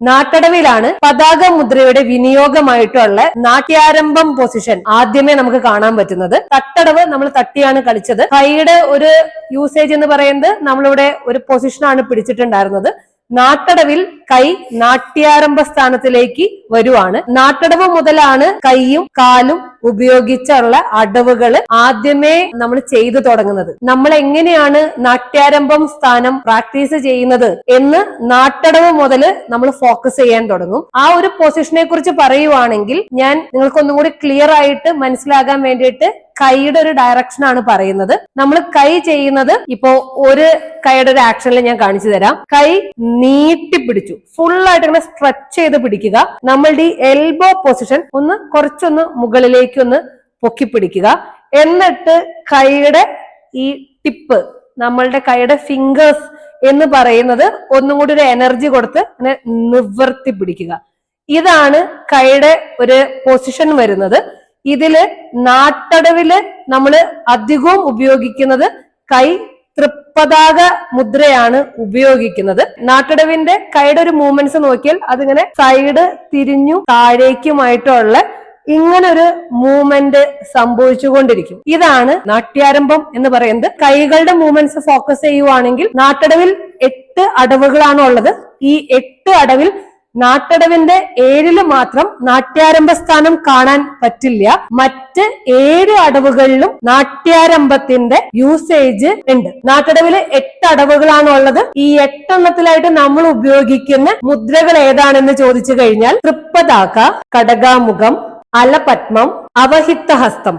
നാട്ടടവിലാണ് പതാക മുദ്രയുടെ വിനിയോഗമായിട്ടുള്ള നാട്യാരംഭം പൊസിഷൻ ആദ്യമേ നമുക്ക് കാണാൻ പറ്റുന്നത്. തട്ടടവ് നമ്മൾ തട്ടിയാണ് കളിച്ചത്. കൈയുടെ ഒരു യൂസേജ് എന്ന് പറയുന്നത് നമ്മളിവിടെ ഒരു പൊസിഷനാണ് പിടിച്ചിട്ടുണ്ടായിരുന്നത്. നാട്ടടവിൽ കൈ നാട്യാരംഭ സ്ഥാനത്തിലേക്ക് വരുവാണ്. നാട്ടടവ് മുതലാണ് കൈയും കാലും ഉപയോഗിച്ചുള്ള അടവുകൾ ആദ്യമേ നമ്മൾ ചെയ്തു തുടങ്ങുന്നത്. നമ്മൾ എങ്ങനെയാണ് നാട്യാരംഭം സ്ഥാനം പ്രാക്ടീസ് ചെയ്യുന്നത് എന്ന് നാട്ടടവ് മുതൽ നമ്മൾ ഫോക്കസ് ചെയ്യാൻ തുടങ്ങും. ആ ഒരു പൊസിഷനെ കുറിച്ച് പറയുവാണെങ്കിൽ ഞാൻ നിങ്ങൾക്കൊന്നും കൂടി ക്ലിയർ ആയിട്ട് മനസ്സിലാകാൻ വേണ്ടിയിട്ട് കൈയുടെ ഒരു ഡയറക്ഷൻ ആണ് പറയുന്നത്. നമ്മൾ കൈ ചെയ്യുന്നത് ഇപ്പോ ഒരു കൈയുടെ ഒരു ആക്ഷനിൽ ഞാൻ കാണിച്ചു തരാം. കൈ നീട്ടി പിടിച്ചു, ഫുള്ളായിട്ട് ഇങ്ങനെ സ്ട്രെച്ച് ചെയ്ത് പിടിക്കുക. നമ്മളുടെ ഈ എൽബോ പൊസിഷൻ കുറച്ചൊന്ന് മുകളിലേക്ക് ഒന്ന് പൊക്കി പിടിക്കുക. എന്നിട്ട് കൈയുടെ ഈ ടിപ്പ്, നമ്മളുടെ കൈയുടെ ഫിംഗേഴ്സ് എന്ന് പറയുന്നത് ഒന്നും കൂടി ഒരു എനർജി കൊടുത്ത് ഇങ്ങനെ നിവർത്തി പിടിക്കുക. ഇതാണ് കൈയുടെ ഒരു പൊസിഷൻ വരുന്നത്. ഇതില് നാട്ടടവില് നമ്മൾ അധികവും ഉപയോഗിക്കുന്നത് കൈ തൃപ്പതാക മുദ്രയാണ് ഉപയോഗിക്കുന്നത്. നാട്ടടവിന്റെ കൈയുടെ ഒരു മൂവ്മെന്റ്സ് നോക്കിയാൽ അതിങ്ങനെ സൈഡ് തിരിഞ്ഞു താഴേക്കുമായിട്ടുള്ള ഇങ്ങനൊരു മൂവ്മെന്റ് സംഭവിച്ചുകൊണ്ടിരിക്കും. ഇതാണ് നാട്യാരംഭം എന്ന് പറയുന്നത്. കൈകളുടെ മൂവ്മെന്റ്സ് ഫോക്കസ് ചെയ്യുവാണെങ്കിൽ നാട്ടടവിൽ 8 അടവുകളാണ് ഉള്ളത്. ഈ 8 അടവിൽ നാട്ടടവിന്റെ 7 മാത്രം നാട്യാരംഭ സ്ഥാനം കാണാൻ പറ്റില്ല. മറ്റ് 7 അടവുകളിലും നാട്യാരംഭത്തിന്റെ യൂസേജ് ഉണ്ട്. നാട്ടടവില് 8 അടവുകളാണ് ഉള്ളത്. ഈ 8 എണ്ണത്തിലായിട്ട് നമ്മൾ ഉപയോഗിക്കുന്ന മുദ്രകൾ ഏതാണെന്ന് ചോദിച്ചു കഴിഞ്ഞാൽ തൃപ്പതാക, കടകാമുഖം, അലപത്മം, അവഹിതഹസ്തം.